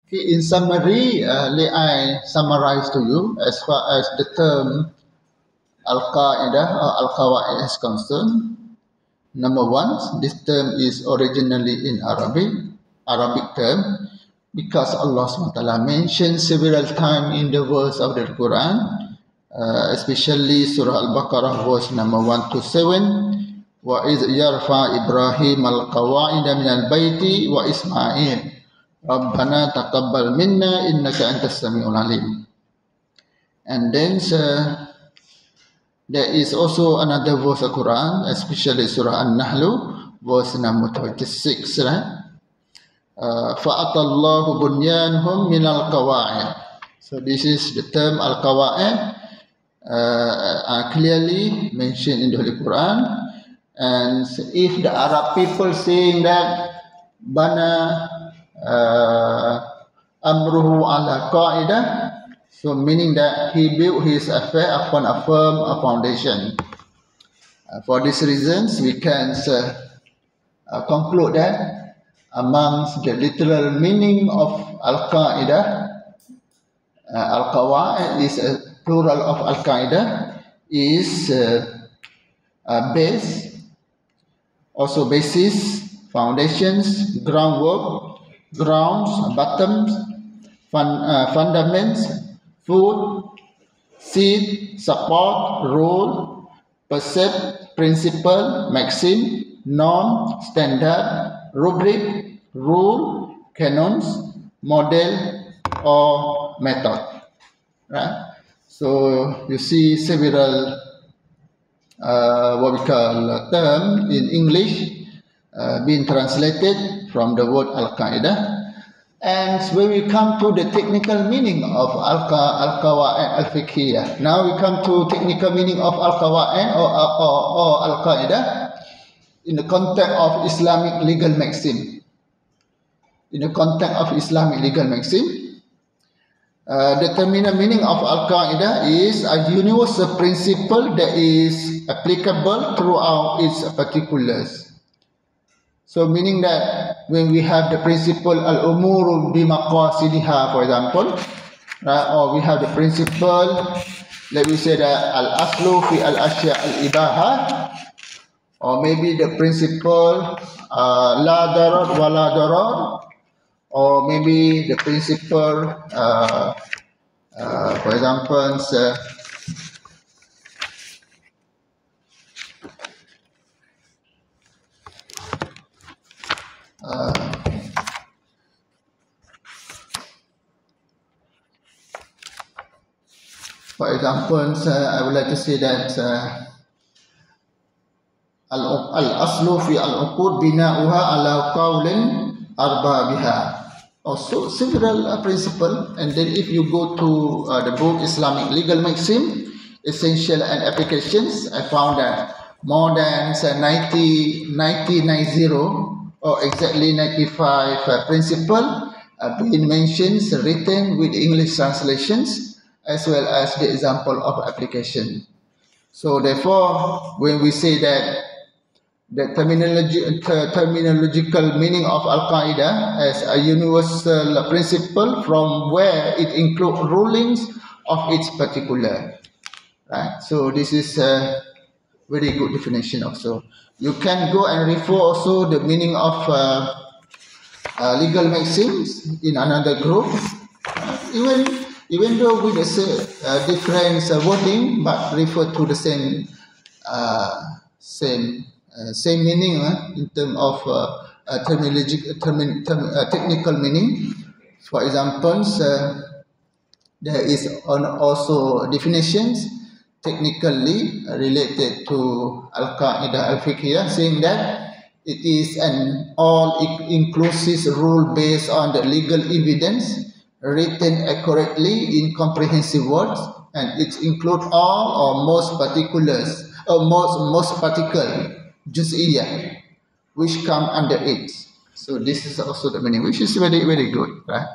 Okay, in summary, let I summarize to you as far as the term Al-Qaeda or Al-Qawaid is concerned. Number one, this term is originally in Arabic term, because Allah SWT mentioned several times in the verse of the Quran, especially Surah Al-Baqarah verse number 1 to 7, وَإِذْ يَرْفَعْ إِبْرَاهِيمَ الْقَوَاعِدَ مِنَ الْبَيْتِ وَإِسْمَاعِيلَ رَبَّنَا تَقَبَّلْ مِنَّا إِنَّكَ أَنْتَ السَّمِيعُ الْعَلِيمُ. And then there is also another verse of Quran, especially Surah An-Nahl, verse number 26, right? فَأَتَى اللَّهُ بُنْيَانْهُمْ مِنَ الْقَوَاعِدِ. So this is the term Al-Qawaid, clearly mentioned in the Holy Quran. And if the Arab people saying that Bana Amruhu ala Qa'idah, so meaning that he built his affair upon a firm foundation. For these reasons, we can conclude that amongst the literal meaning of Al-Qaeda, Al-Qawaid is a plural of Al-Qaeda, is base, also basis, foundations, groundwork, grounds, bottoms, fundaments, food, seed, support, rule, percept, principle, maxim, norm, standard, rubric, rule, canons, model, or method. Right? So you see several what we call term in English being translated from the word Al-Qaeda. And when we come to the technical meaning of Al-Qawaid Al-Fiqhiyah, now we come to technical meaning of Al-Qawaid or Al-Qaeda in the context of Islamic legal maxim. In the context of Islamic legal maxim, the terminal meaning of Al-Qaeda is a universal principle that is applicable throughout its particulars. So meaning that when we have the principle al-umuru bimaqasidiha, for example, right, or we have the principle, let me say that al-aslu fi al-ashya al-ibaha, or maybe the principle la darar wa la darar, or maybe the principle for example I would like to say that al-aslu fi al-uqud bina'uha ala qawlin arba biha. Also several principle, and then if you go to the book Islamic Legal Maxim, Essential and Applications, I found that more than 90 or exactly 95 principle been mentioned, written with English translations as well as the example of application. So therefore, when we say that the terminological meaning of Al-Qaeda as a universal principle from where it includes rulings of its particular, right? So this is a very good definition also. You can go and refer also the meaning of legal maxims in another group, even though with the different wording, but refer to the same meaning in terms of technical meaning. For example, there is also definitions technically related to Al-Qaeda Al-Fiqhiyah, saying that it is an all-inclusive rule based on the legal evidence written accurately in comprehensive words, and it includes all or most particulars or most particle juz'iyah which come under it. So this is also the meaning, which is very, very good, right?